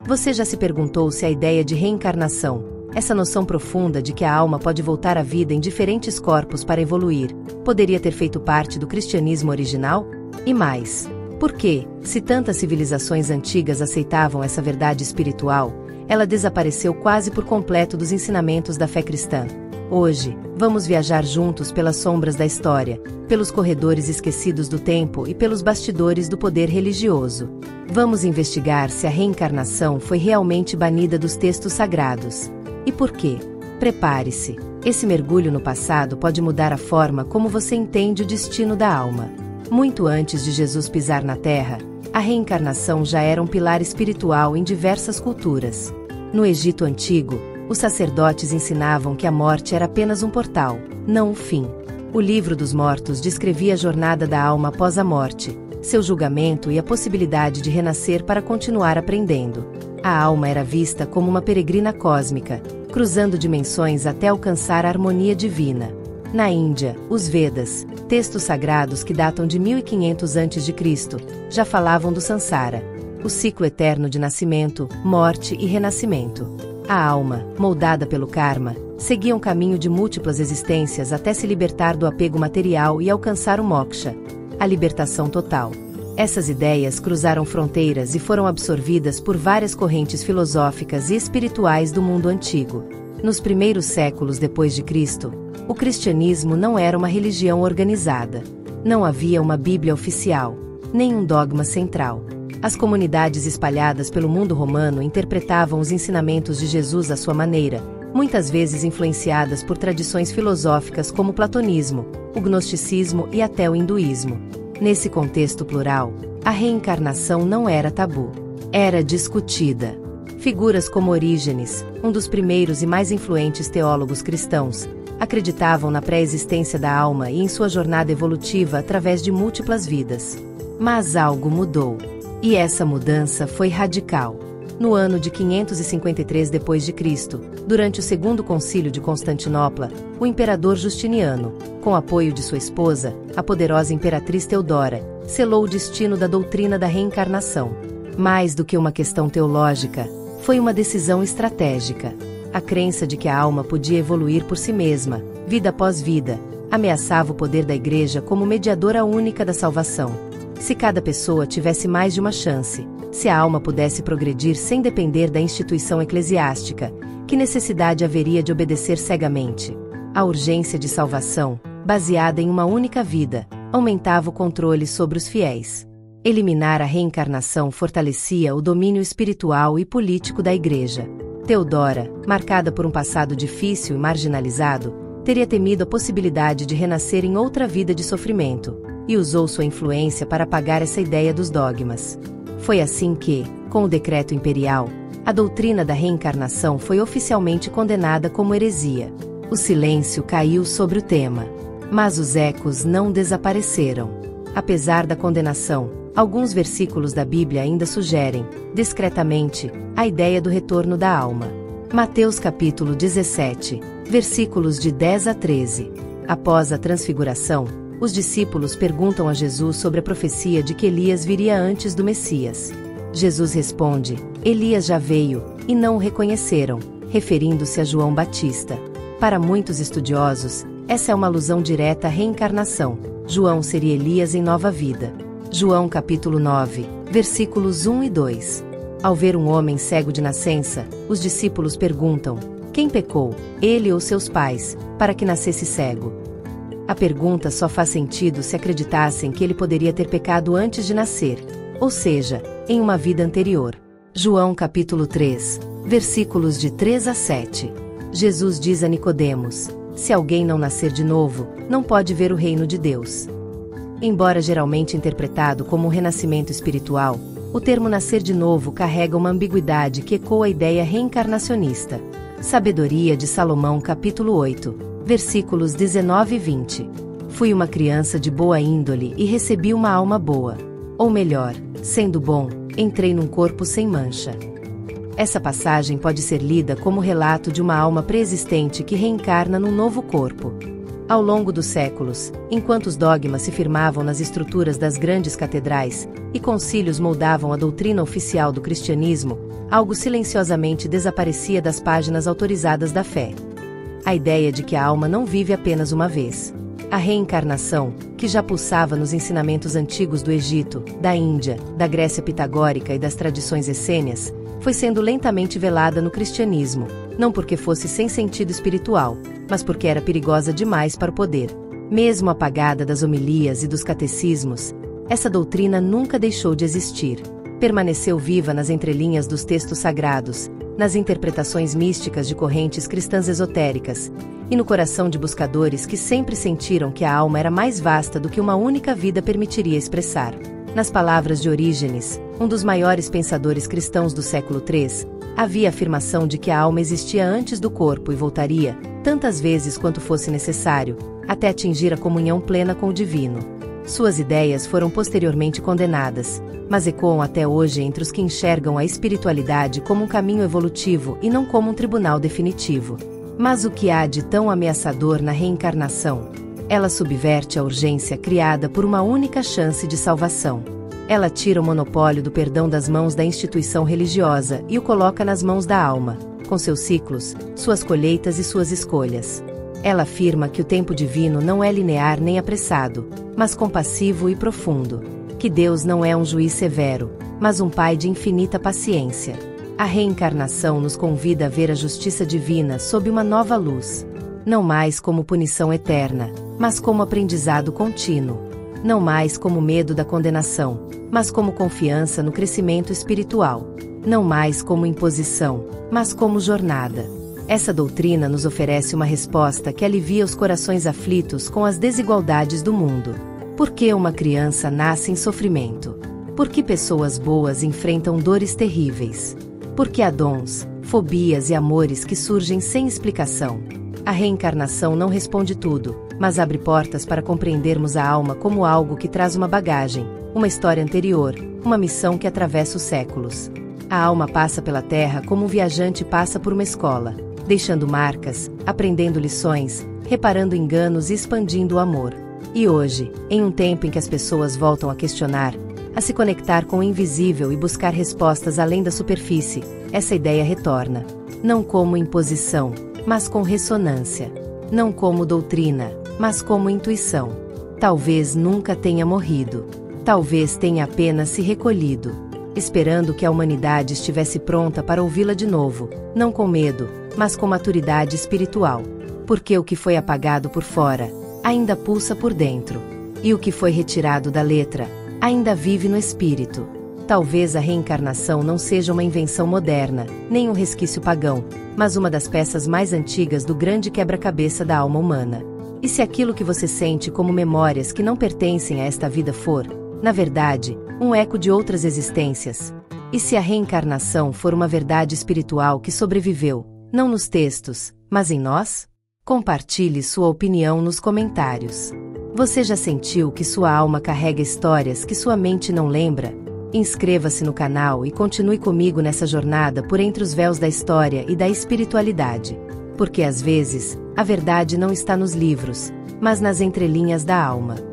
Você já se perguntou se a ideia de reencarnação, essa noção profunda de que a alma pode voltar à vida em diferentes corpos para evoluir, poderia ter feito parte do cristianismo original? E mais, por que, se tantas civilizações antigas aceitavam essa verdade espiritual, ela desapareceu quase por completo dos ensinamentos da fé cristã? Hoje, vamos viajar juntos pelas sombras da história, pelos corredores esquecidos do tempo e pelos bastidores do poder religioso. Vamos investigar se a reencarnação foi realmente banida dos textos sagrados. E por quê? Prepare-se. Esse mergulho no passado pode mudar a forma como você entende o destino da alma. Muito antes de Jesus pisar na Terra, a reencarnação já era um pilar espiritual em diversas culturas. No Egito Antigo, os sacerdotes ensinavam que a morte era apenas um portal, não o fim. O Livro dos Mortos descrevia a jornada da alma após a morte, seu julgamento e a possibilidade de renascer para continuar aprendendo. A alma era vista como uma peregrina cósmica, cruzando dimensões até alcançar a harmonia divina. Na Índia, os Vedas, textos sagrados que datam de 1500 a.C., já falavam do Sansara, o ciclo eterno de nascimento, morte e renascimento. A alma, moldada pelo karma, seguia um caminho de múltiplas existências até se libertar do apego material e alcançar o moksha, a libertação total. Essas ideias cruzaram fronteiras e foram absorvidas por várias correntes filosóficas e espirituais do mundo antigo. Nos primeiros séculos depois de Cristo, o cristianismo não era uma religião organizada. Não havia uma Bíblia oficial, nem um dogma central. As comunidades espalhadas pelo mundo romano interpretavam os ensinamentos de Jesus à sua maneira, muitas vezes influenciadas por tradições filosóficas como o platonismo, o gnosticismo e até o hinduísmo. Nesse contexto plural, a reencarnação não era tabu. Era discutida. Figuras como Orígenes, um dos primeiros e mais influentes teólogos cristãos, acreditavam na pré-existência da alma e em sua jornada evolutiva através de múltiplas vidas. Mas algo mudou. E essa mudança foi radical. No ano de 553 d.C., durante o Segundo Concílio de Constantinopla, o imperador Justiniano, com apoio de sua esposa, a poderosa imperatriz Teodora, selou o destino da doutrina da reencarnação. Mais do que uma questão teológica, foi uma decisão estratégica. A crença de que a alma podia evoluir por si mesma, vida após vida, ameaçava o poder da Igreja como mediadora única da salvação. Se cada pessoa tivesse mais de uma chance, se a alma pudesse progredir sem depender da instituição eclesiástica, que necessidade haveria de obedecer cegamente? A urgência de salvação, baseada em uma única vida, aumentava o controle sobre os fiéis. Eliminar a reencarnação fortalecia o domínio espiritual e político da Igreja. Teodora, marcada por um passado difícil e marginalizado, teria temido a possibilidade de renascer em outra vida de sofrimento, e usou sua influência para apagar essa ideia dos dogmas. Foi assim que, com o decreto imperial, a doutrina da reencarnação foi oficialmente condenada como heresia. O silêncio caiu sobre o tema. Mas os ecos não desapareceram. Apesar da condenação, alguns versículos da Bíblia ainda sugerem, discretamente, a ideia do retorno da alma. Mateus capítulo 17, versículos de 10 a 13. Após a transfiguração, os discípulos perguntam a Jesus sobre a profecia de que Elias viria antes do Messias. Jesus responde: Elias já veio, e não o reconheceram, referindo-se a João Batista. Para muitos estudiosos, essa é uma alusão direta à reencarnação. João seria Elias em nova vida. João capítulo 9, versículos 1 e 2. Ao ver um homem cego de nascença, os discípulos perguntam: quem pecou, ele ou seus pais, para que nascesse cego? A pergunta só faz sentido se acreditassem que ele poderia ter pecado antes de nascer, ou seja, em uma vida anterior. João capítulo 3, versículos de 3 a 7. Jesus diz a Nicodemos: se alguém não nascer de novo, não pode ver o reino de Deus. Embora geralmente interpretado como um renascimento espiritual, o termo nascer de novo carrega uma ambiguidade que ecoa a ideia reencarnacionista. Sabedoria de Salomão capítulo 8, versículos 19 e 20. Fui uma criança de boa índole e recebi uma alma boa. Ou melhor, sendo bom, entrei num corpo sem mancha. Essa passagem pode ser lida como relato de uma alma pré-existente que reencarna num novo corpo. Ao longo dos séculos, enquanto os dogmas se firmavam nas estruturas das grandes catedrais e concílios moldavam a doutrina oficial do cristianismo, algo silenciosamente desaparecia das páginas autorizadas da fé. A ideia de que a alma não vive apenas uma vez. A reencarnação, que já pulsava nos ensinamentos antigos do Egito, da Índia, da Grécia pitagórica e das tradições essênias, foi sendo lentamente velada no cristianismo, não porque fosse sem sentido espiritual, mas porque era perigosa demais para o poder. Mesmo apagada das homilias e dos catecismos, essa doutrina nunca deixou de existir. Permaneceu viva nas entrelinhas dos textos sagrados, nas interpretações místicas de correntes cristãs esotéricas, e no coração de buscadores que sempre sentiram que a alma era mais vasta do que uma única vida permitiria expressar. Nas palavras de Orígenes, um dos maiores pensadores cristãos do século III, havia a afirmação de que a alma existia antes do corpo e voltaria, tantas vezes quanto fosse necessário, até atingir a comunhão plena com o divino. Suas ideias foram posteriormente condenadas, mas ecoam até hoje entre os que enxergam a espiritualidade como um caminho evolutivo e não como um tribunal definitivo. Mas o que há de tão ameaçador na reencarnação? Ela subverte a urgência criada por uma única chance de salvação. Ela tira o monopólio do perdão das mãos da instituição religiosa e o coloca nas mãos da alma, com seus ciclos, suas colheitas e suas escolhas. Ela afirma que o tempo divino não é linear nem apressado, mas compassivo e profundo. Que Deus não é um juiz severo, mas um pai de infinita paciência. A reencarnação nos convida a ver a justiça divina sob uma nova luz. Não mais como punição eterna, mas como aprendizado contínuo. Não mais como medo da condenação, mas como confiança no crescimento espiritual. Não mais como imposição, mas como jornada. Essa doutrina nos oferece uma resposta que alivia os corações aflitos com as desigualdades do mundo. Por que uma criança nasce em sofrimento? Por que pessoas boas enfrentam dores terríveis? Por que há dons, fobias e amores que surgem sem explicação? A reencarnação não responde tudo, mas abre portas para compreendermos a alma como algo que traz uma bagagem, uma história anterior, uma missão que atravessa os séculos. A alma passa pela Terra como um viajante passa por uma escola, deixando marcas, aprendendo lições, reparando enganos e expandindo o amor. E hoje, em um tempo em que as pessoas voltam a questionar, a se conectar com o invisível e buscar respostas além da superfície, essa ideia retorna. Não como imposição, mas com ressonância. Não como doutrina, mas como intuição. Talvez nunca tenha morrido. Talvez tenha apenas se recolhido, esperando que a humanidade estivesse pronta para ouvi-la de novo, não com medo, mas com maturidade espiritual. Porque o que foi apagado por fora, ainda pulsa por dentro. E o que foi retirado da letra, ainda vive no espírito. Talvez a reencarnação não seja uma invenção moderna, nem um resquício pagão, mas uma das peças mais antigas do grande quebra-cabeça da alma humana. E se aquilo que você sente como memórias que não pertencem a esta vida for, na verdade, um eco de outras existências? E se a reencarnação for uma verdade espiritual que sobreviveu, não nos textos, mas em nós? Compartilhe sua opinião nos comentários. Você já sentiu que sua alma carrega histórias que sua mente não lembra? Inscreva-se no canal e continue comigo nessa jornada por entre os véus da história e da espiritualidade. Porque às vezes, a verdade não está nos livros, mas nas entrelinhas da alma.